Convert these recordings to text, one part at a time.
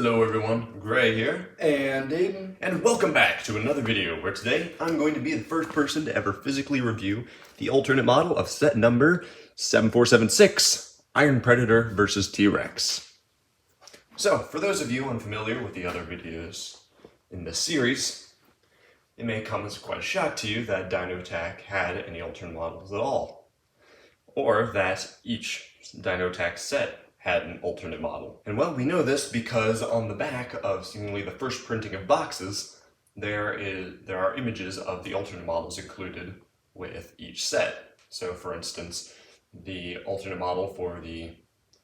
Hello everyone, Gray here, and Aiden, and welcome back to another video where today I'm going to be the first person to ever physically review the alternate model of set number 7476, Iron Predator versus T-Rex. So, for those of you unfamiliar with the other videos in this series, it may come as quite a shock to you that Dino Attack had any alternate models at all, or that each Dino Attack set had an alternate model. And well, we know this because on the back of seemingly the first printing of boxes, there are images of the alternate models included with each set. So for instance, the alternate model for the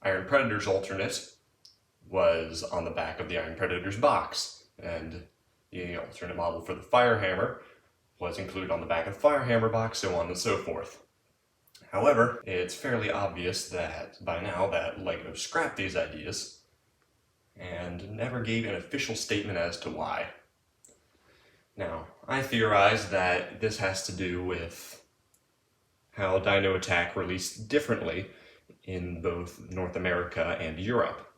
Iron Predator's alternate was on the back of the Iron Predator's box, and the alternate model for the Firehammer was included on the back of the Firehammer box, so on and so forth. However, it's fairly obvious that by now that LEGO scrapped these ideas and never gave an official statement as to why. Now, I theorize that this has to do with how Dino Attack released differently in both North America and Europe,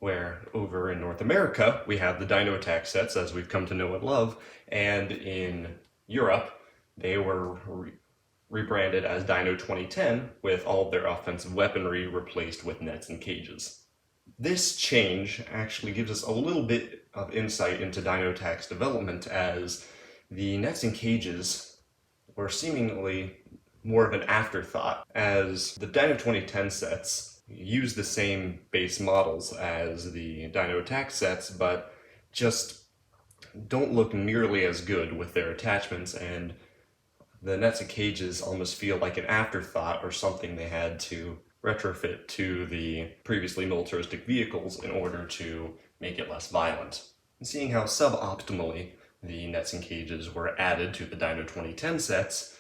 where over in North America we have the Dino Attack sets as we've come to know and love, and in Europe they were rebranded as Dino 2010 with all of their offensive weaponry replaced with nets and cages. This change actually gives us a little bit of insight into Dino Attack's development, as the nets and cages were seemingly more of an afterthought, as the Dino 2010 sets use the same base models as the Dino Attack sets, but just don't look nearly as good with their attachments, and the nets and cages almost feel like an afterthought or something they had to retrofit to the previously militaristic vehicles in order to make it less violent. And seeing how suboptimally the nets and cages were added to the Dino 2010 sets,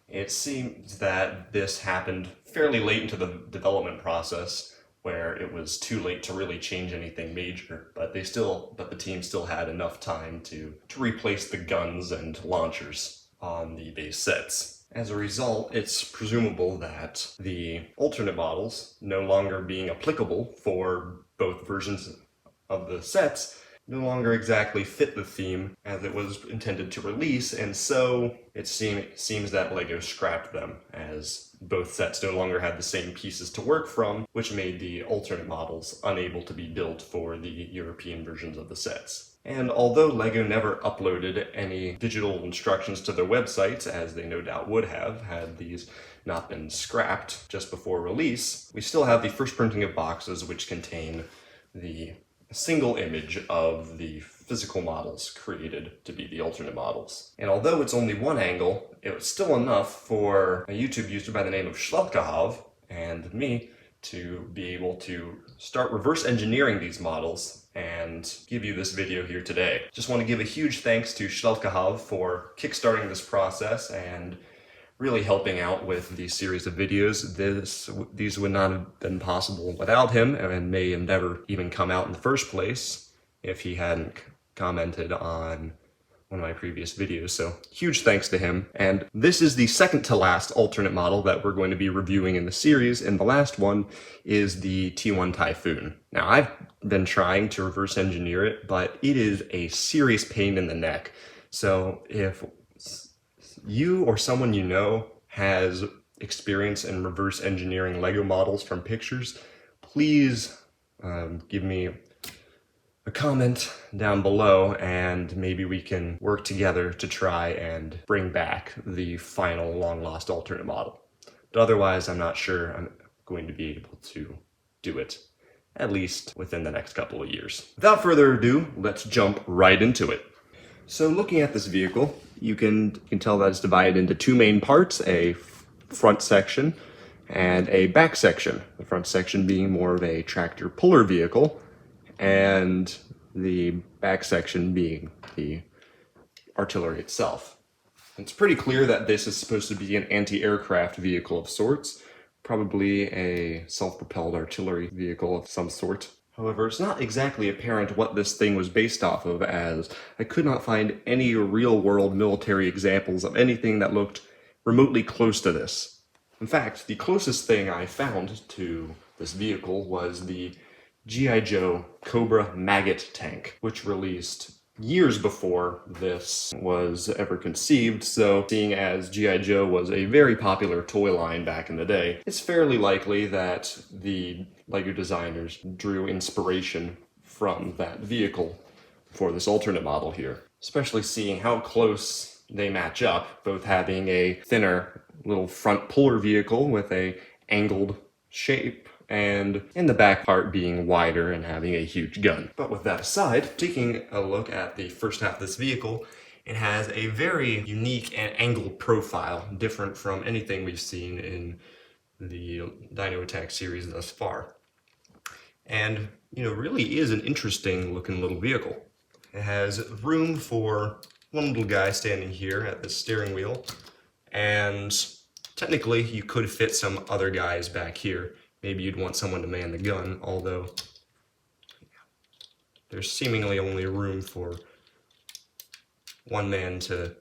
it seems that this happened fairly late into the development process, where it was too late to really change anything major, but the team still had enough time to replace the guns and launchers on the base sets. As a result, it's presumable that the alternate models, no longer being applicable for both versions of the sets, no longer exactly fit the theme as it was intended to release, and so it seems that LEGO scrapped them, as both sets no longer had the same pieces to work from, which made the alternate models unable to be built for the European versions of the sets. And although LEGO never uploaded any digital instructions to their websites, as they no doubt would have had these not been scrapped just before release, we still have the first printing of boxes which contain the single image of the physical models created to be the alternate models. And although it's only one angle, it was still enough for a YouTube user by the name of Schletkahov and me to be able to start reverse engineering these models and give you this video here today. Just want to give a huge thanks to Schletkahov for kickstarting this process and really helping out with these series of videos. These would not have been possible without him, and may have never even come out in the first place if he hadn't commented on one of my previous videos, so huge thanks to him. And this is the second to last alternate model that we're going to be reviewing in the series, and the last one is the T1 Typhoon. Now, I've been trying to reverse engineer it, but it is a serious pain in the neck. So if you or someone you know has experience in reverse engineering LEGO models from pictures, please give me a comment down below, and maybe we can work together to try and bring back the final long-lost alternate model. But otherwise, I'm not sure I'm going to be able to do it, at least within the next couple of years. Without further ado, let's jump right into it. So looking at this vehicle, you can tell that it's divided into two main parts, a front section and a back section. The front section being more of a tractor puller vehicle, and the back section being the artillery itself. It's pretty clear that this is supposed to be an anti-aircraft vehicle of sorts, probably a self-propelled artillery vehicle of some sort. However, it's not exactly apparent what this thing was based off of, as I could not find any real-world military examples of anything that looked remotely close to this. In fact, the closest thing I found to this vehicle was the G.I. Joe Cobra Maggot tank, which released years before this was ever conceived, so seeing as G.I. Joe was a very popular toy line back in the day, it's fairly likely that the LEGO designers drew inspiration from that vehicle for this alternate model here, especially seeing how close they match up, both having a thinner little front puller vehicle with a angled shape, and in the back part being wider and having a huge gun. But with that aside, taking a look at the first half of this vehicle, it has a very unique and angled profile, different from anything we've seen in the Dino Attack series thus far. And, really is an interesting looking little vehicle. It has room for one little guy standing here at the steering wheel, and technically you could fit some other guys back here. Maybe you'd want someone to man the gun, although there's seemingly only room for one man to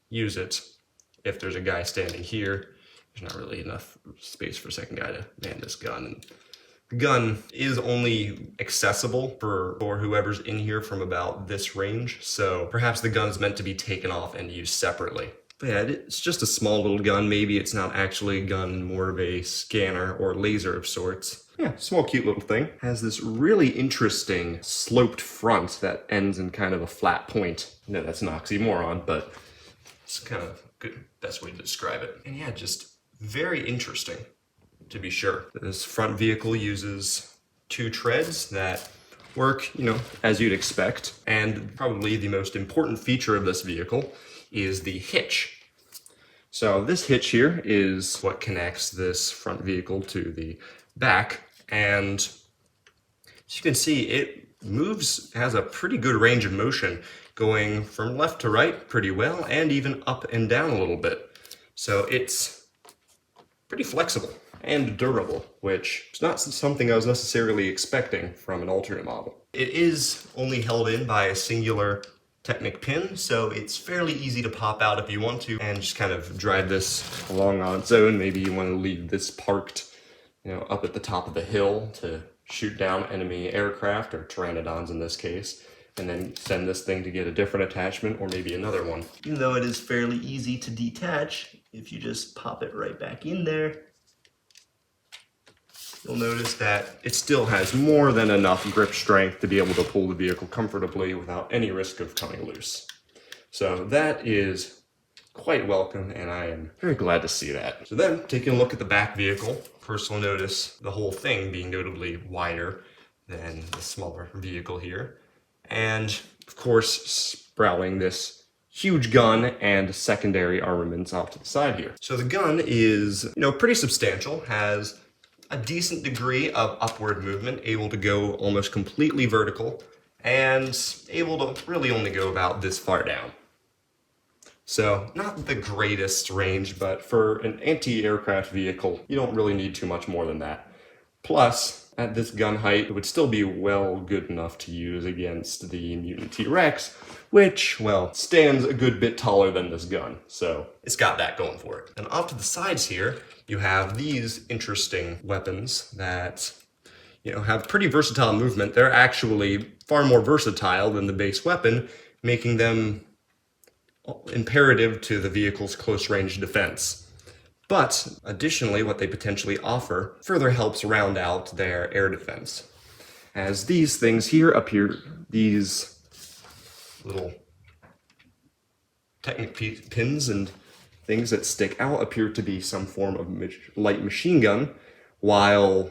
use it. If there's a guy standing here, there's not really enough space for a second guy to man this gun. And the gun is only accessible for whoever's in here from about this range, so perhaps the gun's meant to be taken off and used separately. But yeah, it's just a small little gun. Maybe it's not actually a gun, more of a scanner or laser of sorts. Yeah, small cute little thing. Has this really interesting sloped front that ends in kind of a flat point. No, that's an oxymoron, but it's kind of good, best way to describe it. And yeah, just very interesting, to be sure. This front vehicle uses 2 treads that work, as you'd expect. And probably the most important feature of this vehicle is the hitch. So this hitch here is what connects this front vehicle to the back, and as you can see, it has a pretty good range of motion, going from left to right pretty well, and even up and down a little bit. So it's pretty flexible and durable, which is not something I was necessarily expecting from an alternate model. It is only held in by a singular Technic pin, so it's fairly easy to pop out if you want to and just kind of drive this along on its own. Maybe you want to leave this parked, up at the top of the hill to shoot down enemy aircraft, or pteranodons in this case, and then send this thing to get a different attachment, or maybe another one. Even though it is fairly easy to detach, if you just pop it right back in there, you'll notice that it still has more than enough grip strength to be able to pull the vehicle comfortably without any risk of coming loose. So that is quite welcome, and I am very glad to see that. So then, taking a look at the back vehicle, first we'll notice the whole thing being notably wider than the smaller vehicle here. And, of course, sprawling this huge gun and secondary armaments off to the side here. So the gun is, pretty substantial, has a decent degree of upward movement, able to go almost completely vertical, and able to really only go about this far down. So, not the greatest range, but for an anti-aircraft vehicle, you don't really need too much more than that. Plus, at this gun height, it would still be well good enough to use against the mutant T-Rex, which, well, stands a good bit taller than this gun, so it's got that going for it. And off to the sides here, you have these interesting weapons that, have pretty versatile movement. They're actually far more versatile than the base weapon, making them imperative to the vehicle's close-range defense. But, additionally, what they potentially offer further helps round out their air defense. As these things here appear, these little Technic pins and things that stick out appear to be some form of light machine gun, while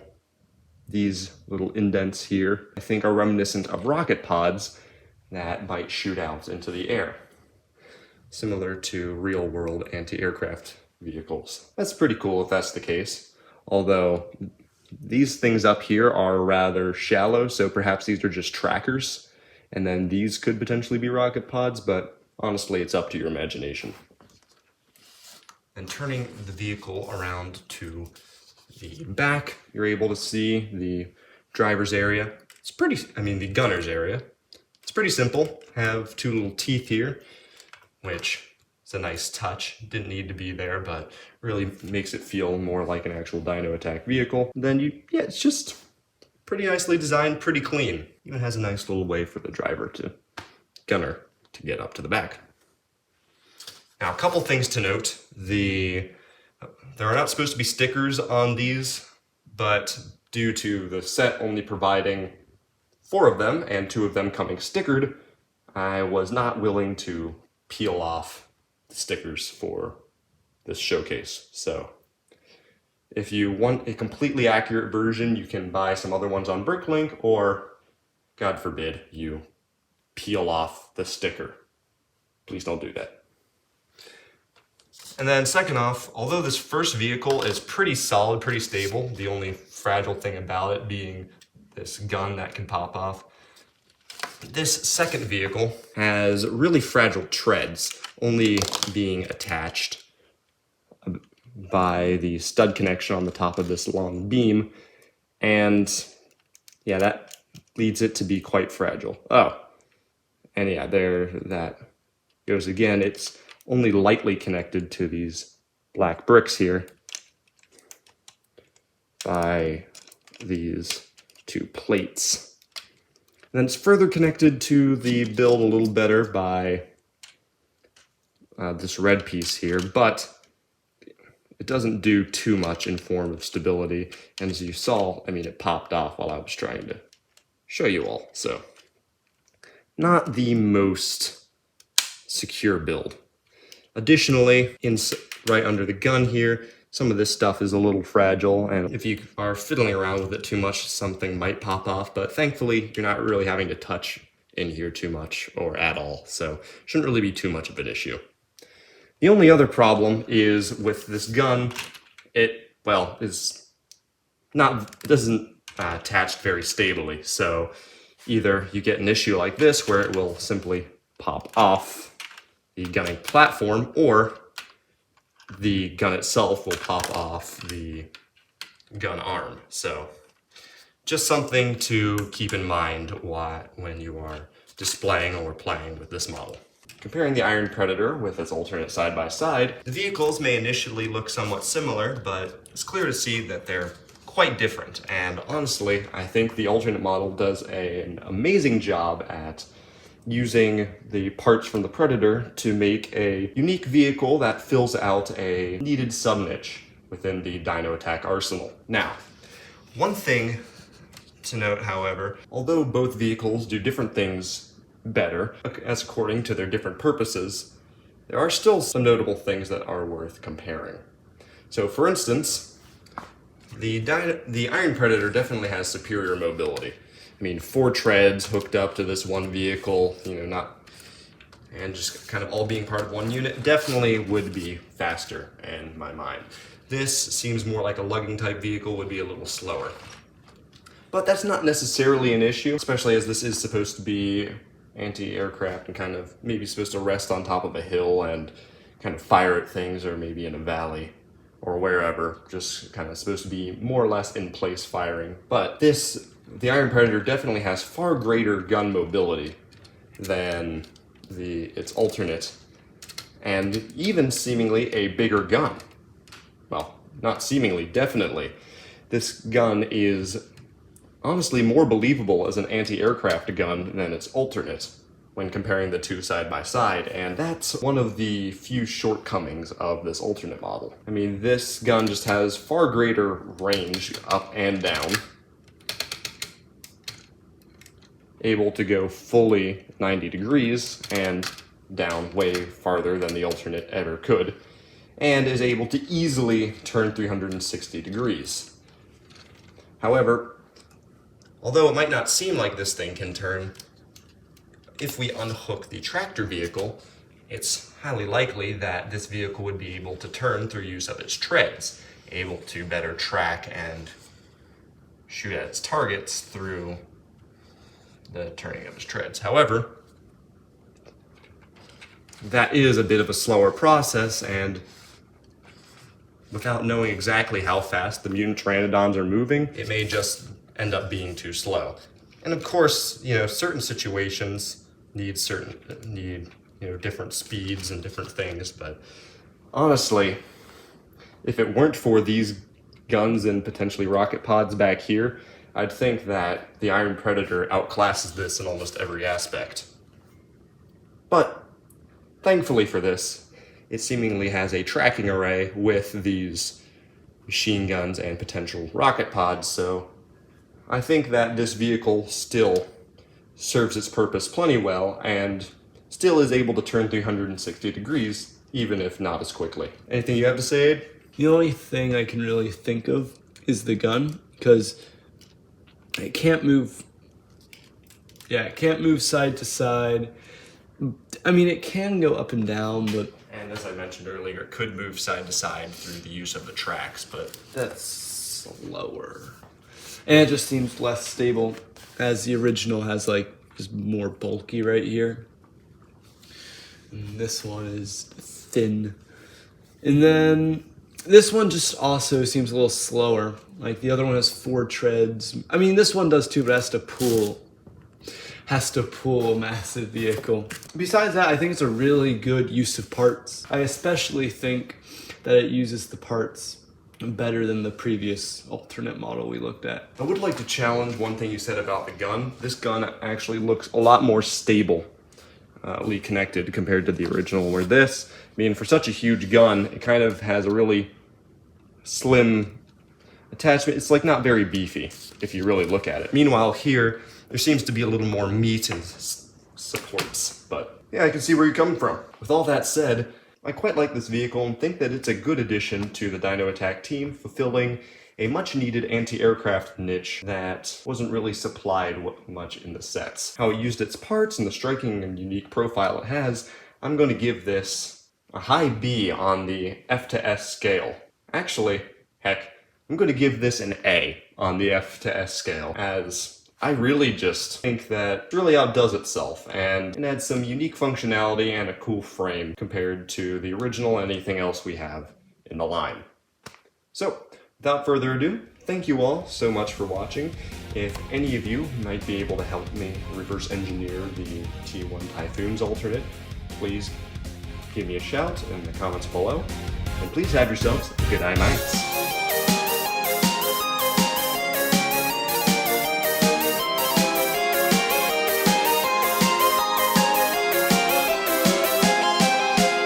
these little indents here, I think, are reminiscent of rocket pods that might shoot out into the air, similar to real-world anti-aircraft vehicles. That's pretty cool if that's the case, although these things up here are rather shallow, so perhaps these are just trackers, and then these could potentially be rocket pods, but honestly, it's up to your imagination. And turning the vehicle around to the back, you're able to see the driver's area. The gunner's area. It's pretty simple. Have 2 little teeth here, which is a nice touch. Didn't need to be there, but really makes it feel more like an actual Dino Attack vehicle. Then it's just pretty nicely designed, pretty clean. Even has a nice little way for the gunner to get up to the back. Now, a couple things to note. There are not supposed to be stickers on these, but due to the set only providing 4 of them and 2 of them coming stickered, I was not willing to peel off the stickers for this showcase. So if you want a completely accurate version, you can buy some other ones on Bricklink, or, God forbid, you peel off the sticker. Please don't do that. And then second off, although this first vehicle is pretty solid, pretty stable, the only fragile thing about it being this gun that can pop off, this second vehicle has really fragile treads, only being attached by the stud connection on the top of this long beam, and yeah, that leads it to be quite fragile. Oh, and yeah, there that goes again. It's only lightly connected to these black bricks here by these 2 plates. And then it's further connected to the build a little better by this red piece here, but it doesn't do too much in form of stability. And as you saw, I mean, it popped off while I was trying to show you all. So not the most secure build. Additionally, right under the gun here, some of this stuff is a little fragile, and if you are fiddling around with it too much, something might pop off, but thankfully you're not really having to touch in here too much or at all, so shouldn't really be too much of an issue. The only other problem is with this gun, it doesn't attach very stably, so either you get an issue like this where it will simply pop off the gunning platform, or the gun itself will pop off the gun arm. So just something to keep in mind when you are displaying or playing with this model. Comparing the Iron Predator with its alternate side by side, the vehicles may initially look somewhat similar, but it's clear to see that they're quite different. And honestly, I think the alternate model does an amazing job at using the parts from the Predator to make a unique vehicle that fills out a needed sub-niche within the Dino Attack arsenal. Now, one thing to note, however, although both vehicles do different things better, as according to their different purposes, there are still some notable things that are worth comparing. So, for instance, the Iron Predator definitely has superior mobility. I mean, 4 treads hooked up to this one vehicle, and just kind of all being part of one unit, definitely would be faster in my mind. This seems more like a lugging type vehicle, would be a little slower. But that's not necessarily an issue, especially as this is supposed to be anti-aircraft and kind of maybe supposed to rest on top of a hill and kind of fire at things, or maybe in a valley or wherever, just kind of supposed to be more or less in place firing. But the Iron Predator definitely has far greater gun mobility than its alternate, and even seemingly a bigger gun. Well, not seemingly, definitely. This gun is honestly more believable as an anti-aircraft gun than its alternate when comparing the 2 side by side, and that's one of the few shortcomings of this alternate model. I mean, this gun just has far greater range up and down, able to go fully 90 degrees and down way farther than the alternate ever could, and is able to easily turn 360 degrees. However, although it might not seem like this thing can turn, if we unhook the tractor vehicle, it's highly likely that this vehicle would be able to turn through use of its treads, able to better track and shoot at its targets through the turning of its treads. However, that is a bit of a slower process, and without knowing exactly how fast the mutant pteranodons are moving, it may just end up being too slow. And of course, certain situations need different speeds and different things, but honestly, if it weren't for these guns and potentially rocket pods back here, I'd think that the Iron Predator outclasses this in almost every aspect. But thankfully for this, it seemingly has a tracking array with these machine guns and potential rocket pods, so I think that this vehicle still serves its purpose plenty well and still is able to turn 360 degrees, even if not as quickly. Anything you have to say, Abe? The only thing I can really think of is the gun, because it can't move. Yeah, it can't move side to side. I mean, it can go up and down, but... And as I mentioned earlier, it could move side to side through the use of the tracks, but that's slower. And it just seems less stable, as the original has, like, just more bulky right here. And this one is thin. And then this one just also seems a little slower. Like, the other one has 4 treads. I mean, this one does too, but it has to pull a massive vehicle. Besides that, I think it's a really good use of parts. I especially think that it uses the parts better than the previous alternate model we looked at. I would like to challenge one thing you said about the gun. This gun actually looks a lot more stable, connected compared to the original, where this, I mean, for such a huge gun, it kind of has a really slim attachment. It's like not very beefy if you really look at it. Meanwhile here, there seems to be a little more meat and supports, but yeah, I can see where you're coming from. With all that said, I quite like this vehicle and think that it's a good addition to the Dino Attack team, fulfilling a much needed anti-aircraft niche that wasn't really supplied much in the sets. How it used its parts and the striking and unique profile it has, I'm going to give this a high B on the F to S scale. Actually, heck, I'm going to give this an A on the F to S scale, as I really just think that it really outdoes itself and it adds some unique functionality and a cool frame compared to the original and anything else we have in the line. So, without further ado, thank you all so much for watching. If any of you might be able to help me reverse engineer the T1 Typhoon's alternate, please give me a shout in the comments below. And please have yourselves a good night.